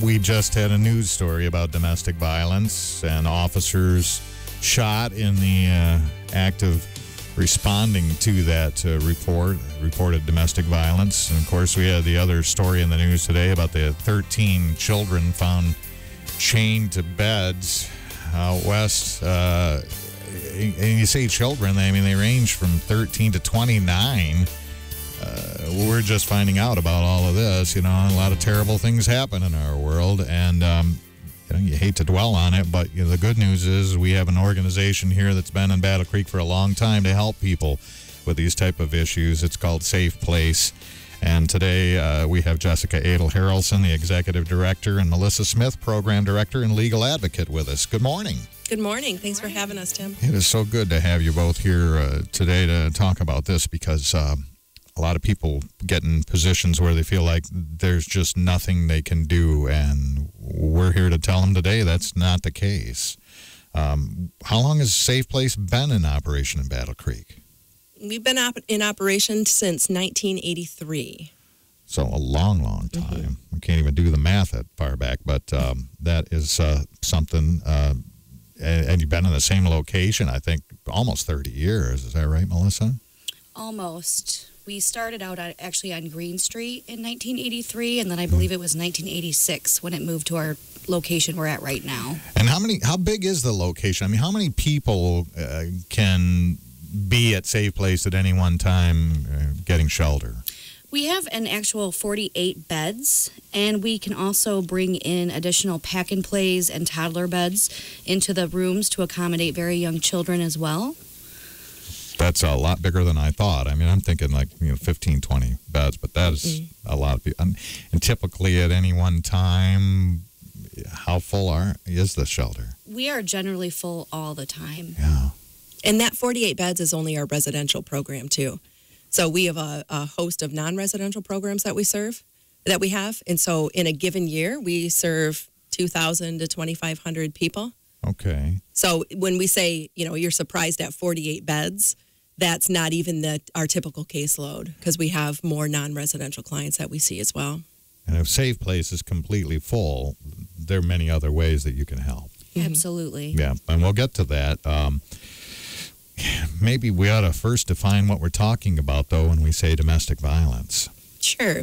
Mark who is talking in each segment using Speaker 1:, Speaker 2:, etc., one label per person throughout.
Speaker 1: we just had a news story about domestic violence and officers shot in the act of responding to that reported domestic violence. And, of course, we had the other story in the news today about the 13 children found chained to beds out west. And you say children, they range from 13 to 29. We're just finding out about all of this. A lot of terrible things happen in our world, and you hate to dwell on it, but the good news is we have an organization here that's been in Battle Creek for a long time to help people with these type of issues. It's called S.A.F.E. And today we have Jessica Edel Harrelson, the Executive Director, and Melissa Smith, Program Director and Legal Advocate with us. Good morning.
Speaker 2: Good morning. Thanks for having us, Tim.
Speaker 1: It is so good to have you both here today to talk about this, because a lot of people get in positions where they feel like there's just nothing they can do, and we're here to tell them today that's not the case. How long has S.A.F.E. been in operation in Battle Creek?
Speaker 2: We've been in operation since 1983.
Speaker 1: So a long, long time. Mm-hmm. We can't even do the math that far back, but that is something. And you've been in the same location, I think, almost 30 years. Is that right, Melissa?
Speaker 3: Almost. We started out actually on Green Street in 1983, and then I believe it was 1986 when it moved to our location we're at right now.
Speaker 1: And how big is the location? How many people can be at S.A.F.E. at any one time getting shelter?
Speaker 3: We have an actual 48 beds, and we can also bring in additional pack-and-plays and toddler beds into the rooms to accommodate very young children as well.
Speaker 1: That's a lot bigger than I thought. I'm thinking like 15, 20 beds, but that is a lot of people. And typically at any one time, how full is the shelter?
Speaker 3: We are generally full all the time.
Speaker 1: Yeah.
Speaker 2: And that 48 beds is only our residential program, too. So we have a host of non-residential programs that we have. And so in a given year, we serve 2,000 to 2,500 people.
Speaker 1: Okay.
Speaker 2: So when we say, you're surprised at 48 beds, that's not even our typical caseload, because we have more non-residential clients that we see as well.
Speaker 1: And if S.A.F.E. is completely full, there are many other ways that you can help.
Speaker 3: Mm-hmm. Absolutely.
Speaker 1: Yeah, and we'll get to that. Maybe we ought to first define what we're talking about, though, when we say domestic violence.
Speaker 2: Sure.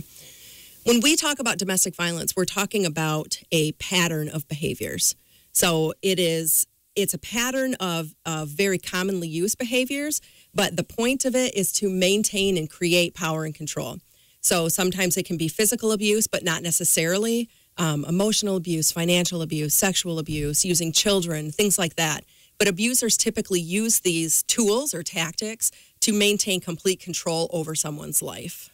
Speaker 2: When we talk about domestic violence, we're talking about a pattern of behaviors. So it's a pattern of very commonly used behaviors, but the point of it is to maintain and create power and control. So sometimes it can be physical abuse, but not necessarily. Emotional abuse, financial abuse, sexual abuse, using children, things like that. But abusers typically use these tools or tactics to maintain complete control over someone's life.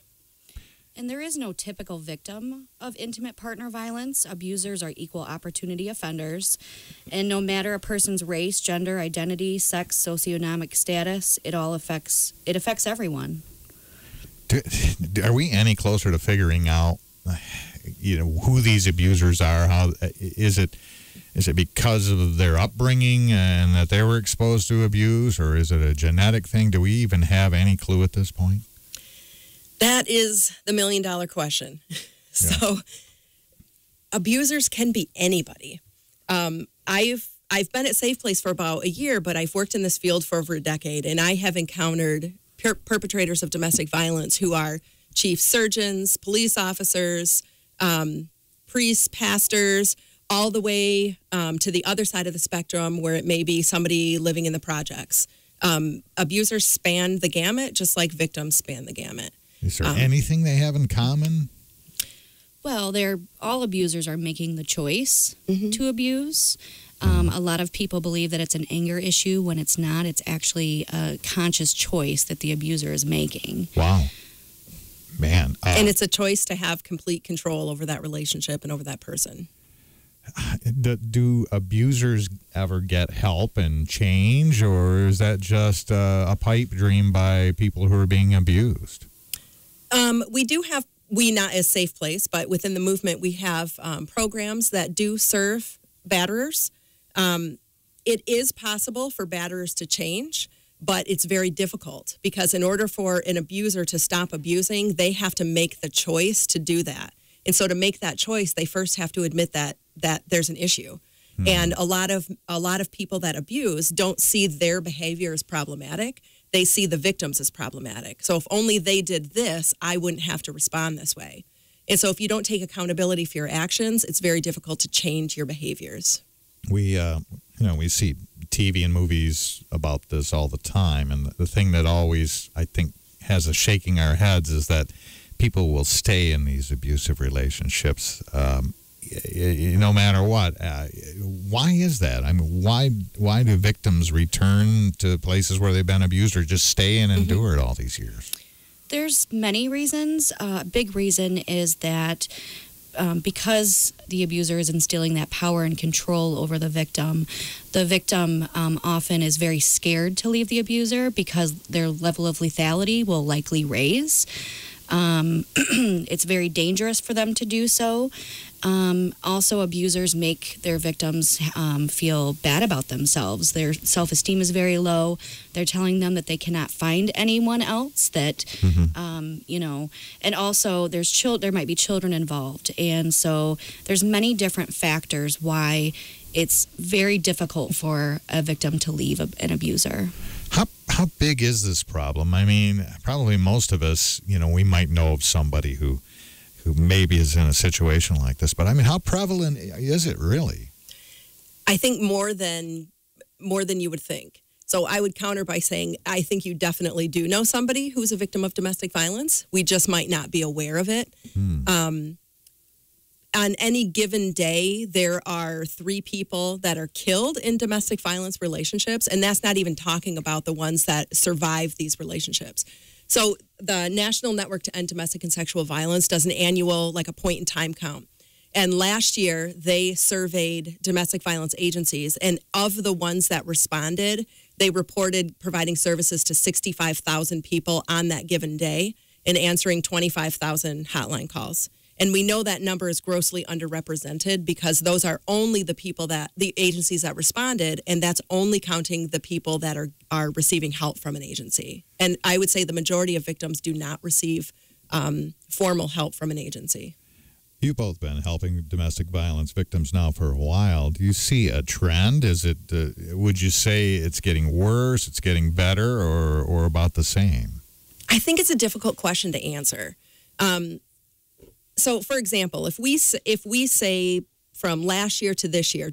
Speaker 3: And there is no typical victim of intimate partner violence. Abusers are equal opportunity offenders. And no matter a person's race, gender, identity, sex, socioeconomic status, it affects everyone.
Speaker 1: Are we any closer to figuring out, who these abusers are? How is it because of their upbringing and that they were exposed to abuse, or is it a genetic thing? Do we even have any clue at this point?
Speaker 2: That is the million-dollar question. So abusers can be anybody. I've been at S.A.F.E. for about a year, but I've worked in this field for over a decade, and I have encountered perpetrators of domestic violence who are chief surgeons, police officers, priests, pastors, all the way to the other side of the spectrum where it may be somebody living in the projects. Abusers span the gamut, just like victims span the gamut.
Speaker 1: Is there anything they have in common?
Speaker 3: Well, all abusers are making the choice to abuse. A lot of people believe that it's an anger issue when it's not. It's actually a conscious choice that the abuser is making.
Speaker 1: Wow. Man.
Speaker 2: And it's a choice to have complete control over that relationship and over that person.
Speaker 1: Do abusers ever get help and change, or is that just a pipe dream by people who are being abused? We not as S.A.F.E., but within the movement, we have programs that do serve batterers.
Speaker 2: It is possible for batterers to change, but it's very difficult because in order for an abuser to stop abusing, they have to make the choice to do that. And so to make that choice, they first have to admit that there's an issue. And a lot of people that abuse don't see their behavior as problematic. They see the victims as problematic. So if only they did this, I wouldn't have to respond this way. And so if you don't take accountability for your actions, it's very difficult to change your behaviors. We
Speaker 1: see TV and movies about this all the time. And the thing that always, I think, has us shaking our heads is that people will stay in these abusive relationships no matter what. Why is that? I mean, why do victims return to places where they've been abused or just stay and endure it all these years?
Speaker 3: There's many reasons. A big reason is that because the abuser is instilling that power and control over the victim often is very scared to leave the abuser because their level of lethality will likely raise. It's very dangerous for them to do so. Also, abusers make their victims feel bad about themselves. Their self-esteem is very low. They're telling them that they cannot find anyone else, that, and also there might be children involved. And so there's many different factors why it's very difficult for a victim to leave an abuser.
Speaker 1: How big is this problem? I mean, probably most of us, we might know of somebody who maybe is in a situation like this. But I mean, how prevalent is it really?
Speaker 2: I think more than you would think. So I would counter by saying, I think you definitely do know somebody who's a victim of domestic violence. We just might not be aware of it. On any given day, there are 3 people that are killed in domestic violence relationships, and that's not even talking about the ones that survive these relationships. So the National Network to End Domestic and Sexual Violence does an annual, like a point-in-time count. And last year, they surveyed domestic violence agencies, and of the ones that responded, they reported providing services to 65,000 people on that given day and answering 25,000 hotline calls. And we know that number is grossly underrepresented because those are only the agencies that responded, and that's only counting the people that are receiving help from an agency. And I would say the majority of victims do not receive formal help from an agency.
Speaker 1: You've both been helping domestic violence victims now for a while. Do you see a trend? Is it? Would you say it's getting worse, it's getting better, or about the same?
Speaker 2: I think it's a difficult question to answer. So, for example, if we say from last year to this year,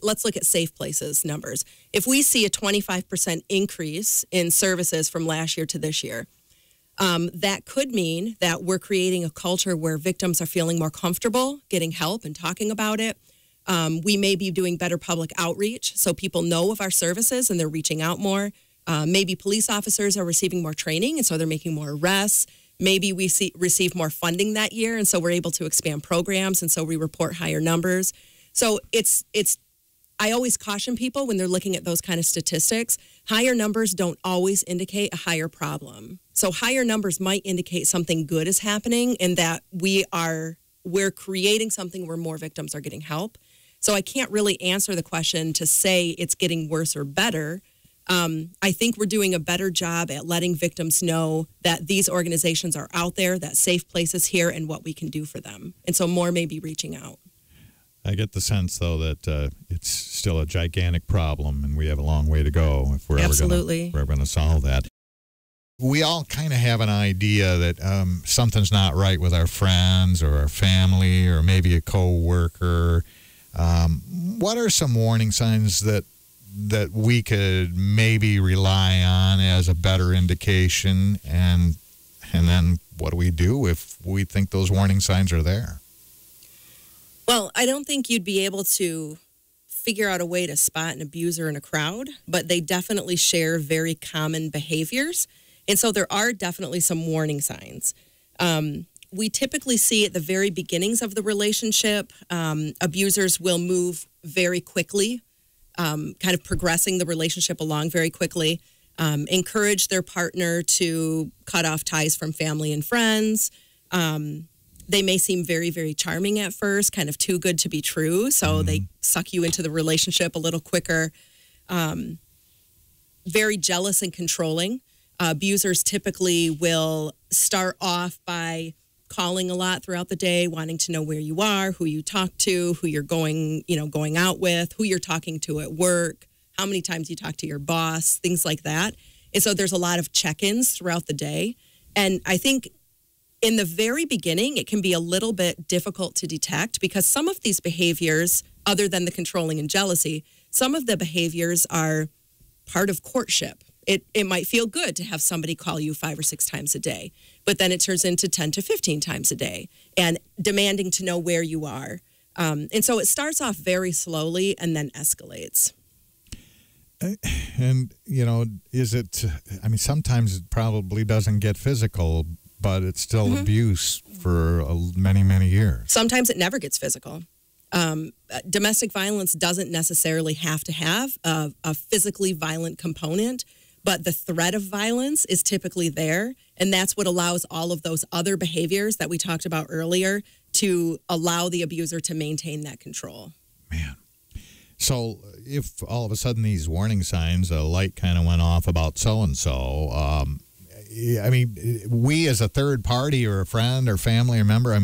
Speaker 2: let's look at Safe Places numbers. If we see a 25% increase in services from last year to this year, that could mean that we're creating a culture where victims are feeling more comfortable getting help and talking about it. We may be doing better public outreach so people know of our services and they're reaching out more. Maybe police officers are receiving more training and so they're making more arrests. Maybe we receive more funding that year, and so we're able to expand programs, and so we report higher numbers. So I always caution people when they're looking at those kind of statistics, higher numbers don't always indicate a higher problem. So higher numbers might indicate something good is happening and that we're creating something where more victims are getting help. So I can't really answer the question to say it's getting worse or better. I think we're doing a better job at letting victims know that these organizations are out there, that Safe Place is here, and what we can do for them. And so more may be reaching out.
Speaker 1: I get the sense, though, that it's still a gigantic problem, and we have a long way to go if we're ever going to solve that. We all kind of have an idea that something's not right with our friends or our family or maybe a co-worker. What are some warning signs that we could maybe rely on as a better indication, and then what do we do if we think those warning signs are there?
Speaker 2: Well, I don't think you'd be able to figure out a way to spot an abuser in a crowd, but they definitely share very common behaviors. And so there are definitely some warning signs. We typically see at the very beginnings of the relationship, abusers will move very quickly, kind of progressing the relationship along very quickly, encourage their partner to cut off ties from family and friends. They may seem very, very charming at first, kind of too good to be true. So they suck you into the relationship a little quicker. Very jealous and controlling. Abusers typically will start off by calling a lot throughout the day, wanting to know where you are, who you talk to, who you're going out with, who you're talking to at work, how many times you talk to your boss, things like that. And so there's a lot of check-ins throughout the day. And I think in the very beginning, it can be a little bit difficult to detect because some of these behaviors, other than the controlling and jealousy, some of the behaviors are part of courtship. It might feel good to have somebody call you 5 or 6 times a day, but then it turns into 10 to 15 times a day and demanding to know where you are. And so it starts off very slowly and then escalates.
Speaker 1: And, is it, sometimes it probably doesn't get physical, but it's still abuse for many, many years.
Speaker 2: Sometimes it never gets physical. Domestic violence doesn't necessarily have to have a physically violent component, but the threat of violence is typically there. And that's what allows all of those other behaviors that we talked about earlier to allow the abuser to maintain that control. Man.
Speaker 1: So if all of a sudden these warning signs, a light kind of went off about so-and-so, we as a third party or a friend or family or member,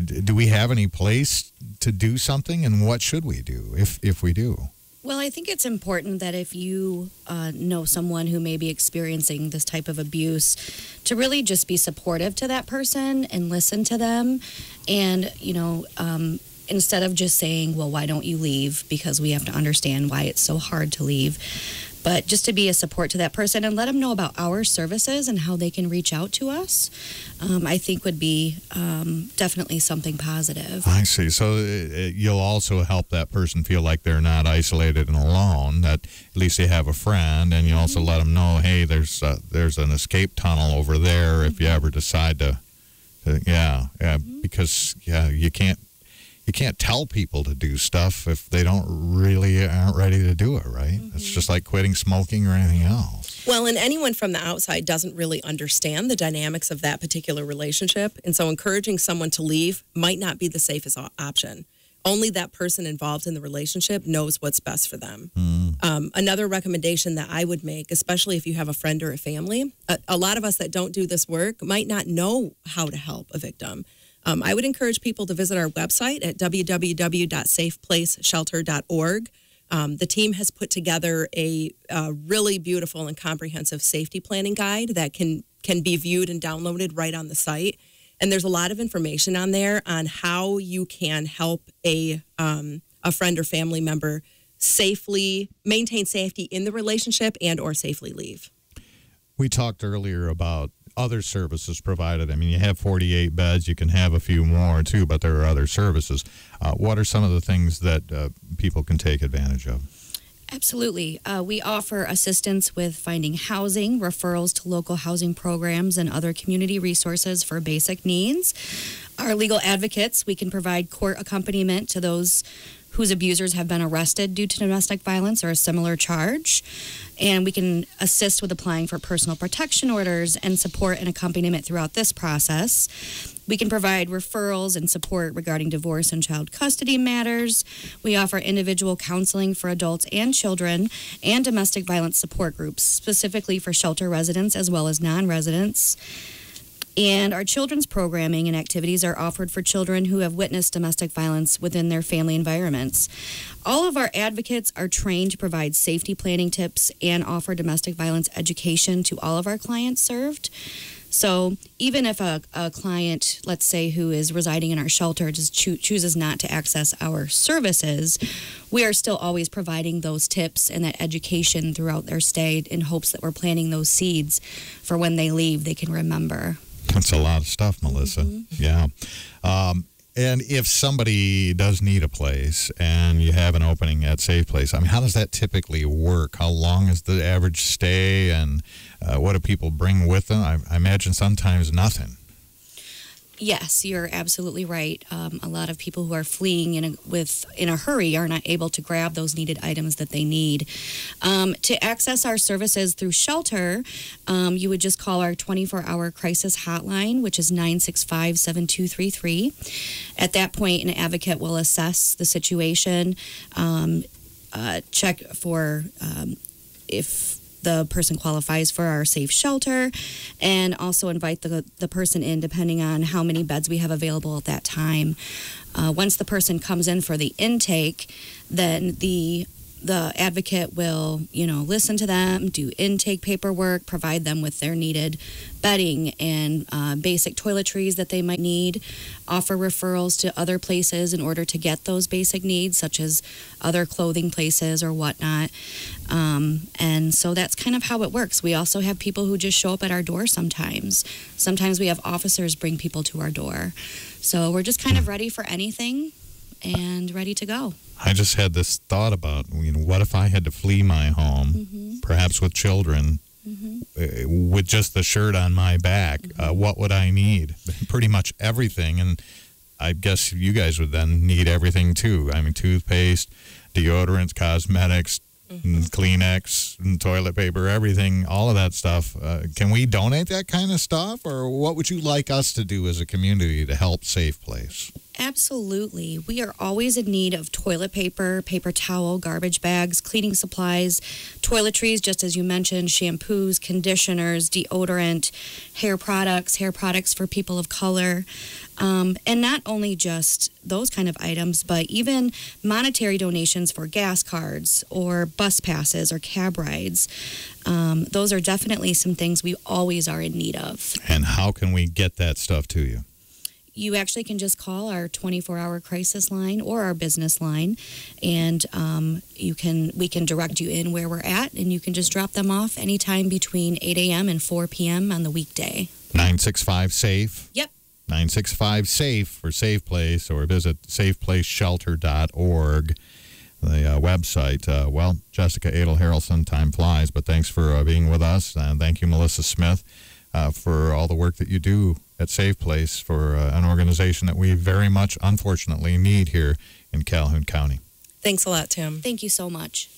Speaker 1: do we have any place to do something, and what should we do if we do?
Speaker 3: Well, I think it's important that if you know someone who may be experiencing this type of abuse, to really just be supportive to that person and listen to them. And, instead of just saying, well, why don't you leave? Because we have to understand why it's so hard to leave. But just to be a support to that person and let them know about our services and how they can reach out to us, I think would be definitely something positive.
Speaker 1: I see. So you'll also help that person feel like they're not isolated and alone, that at least they have a friend, and you also let them know, hey, there's an escape tunnel over there if you ever decide to because you can't tell people to do stuff if they aren't ready to do it, right? Mm-hmm. It's just like quitting smoking or anything else.
Speaker 2: Well, and anyone from the outside doesn't really understand the dynamics of that particular relationship. And so encouraging someone to leave might not be the safest option. Only that person involved in the relationship knows what's best for them. Mm. Another recommendation that I would make, especially if you have a friend or a family, a lot of us that don't do this work might not know how to help a victim. I would encourage people to visit our website at www.safeplaceshelter.org. The team has put together a really beautiful and comprehensive safety planning guide that can be viewed and downloaded right on the site. And there's a lot of information on there on how you can help a friend or family member safely maintain safety in the relationship and or safely leave.
Speaker 1: We talked earlier about other services provided. You have 48 beds. You can have a few more, too, but there are other services. What are some of the things that people can take advantage of?
Speaker 3: Absolutely. We offer assistance with finding housing, referrals to local housing programs, and other community resources for basic needs. Our legal advocates, we can provide court accompaniment to those whose abusers have been arrested due to domestic violence or a similar charge. And we can assist with applying for personal protection orders and support and accompaniment throughout this process. We can provide referrals and support regarding divorce and child custody matters. We offer individual counseling for adults and children and domestic violence support groups, specifically for shelter residents as well as non-residents. And our children's programming and activities are offered for children who have witnessed domestic violence within their family environments. All of our advocates are trained to provide safety planning tips and offer domestic violence education to all of our clients served. So even if a client, let's say, who is residing in our shelter just chooses not to access our services, we are still always providing those tips and that education throughout their stay in hopes that we're planting those seeds for when they leave, they can remember.
Speaker 1: That's a lot of stuff, Melissa. Mm-hmm. Yeah. And if somebody does need a place and you have an opening at Safe Place, how does that typically work? How long is the average stay, and what do people bring with them? I imagine sometimes nothing.
Speaker 3: Yes, you're absolutely right. A lot of people who are fleeing in a hurry are not able to grab those needed items that they need. To access our services through shelter, you would just call our 24-hour crisis hotline, which is 965-7233. At that point, an advocate will assess the situation, check for if the person qualifies for our safe shelter, and also invite the person in depending on how many beds we have available at that time. Once the person comes in for the intake, then the advocate will, listen to them, do intake paperwork, provide them with their needed bedding and basic toiletries that they might need, offer referrals to other places in order to get those basic needs, such as other clothing places or whatnot. And so that's kind of how it works. We also have people who just show up at our door sometimes. Sometimes we have officers bring people to our door. So we're just kind of ready for anything and ready to go.
Speaker 1: I just had this thought about, what if I had to flee my home, perhaps with children, with just the shirt on my back? What would I need? Pretty much everything. And I guess you guys would then need everything too. I mean, toothpaste, deodorants, cosmetics, and Kleenex, and toilet paper, everything, all of that stuff. Can we donate that kind of stuff? Or what would you like us to do as a community to help Safe Place?
Speaker 3: Absolutely. We are always in need of toilet paper, paper towel, garbage bags, cleaning supplies, toiletries, just as you mentioned, shampoos, conditioners, deodorant, hair products for people of color. And not only just those kind of items, but even monetary donations for gas cards or bus passes or cab rides. Those are definitely some things we always are in need of.
Speaker 1: And how can we get that stuff to you?
Speaker 3: You actually can just call our 24-hour crisis line or our business line, and we can direct you in where we're at, and you can just drop them off anytime between 8 a.m. and 4 p.m. on the weekday.
Speaker 1: 965-SAFE?
Speaker 3: Yep.
Speaker 1: 965-SAFE for Safe Place, or visit safeplaceshelter.org, the website. Well, Jessica Edel Harrelson, time flies, but thanks for being with us. And thank you, Melissa Smith, for all the work that you do at Safe Place for an organization that we very much, unfortunately, need here in Calhoun County.
Speaker 2: Thanks a lot, Tim.
Speaker 3: Thank you so much.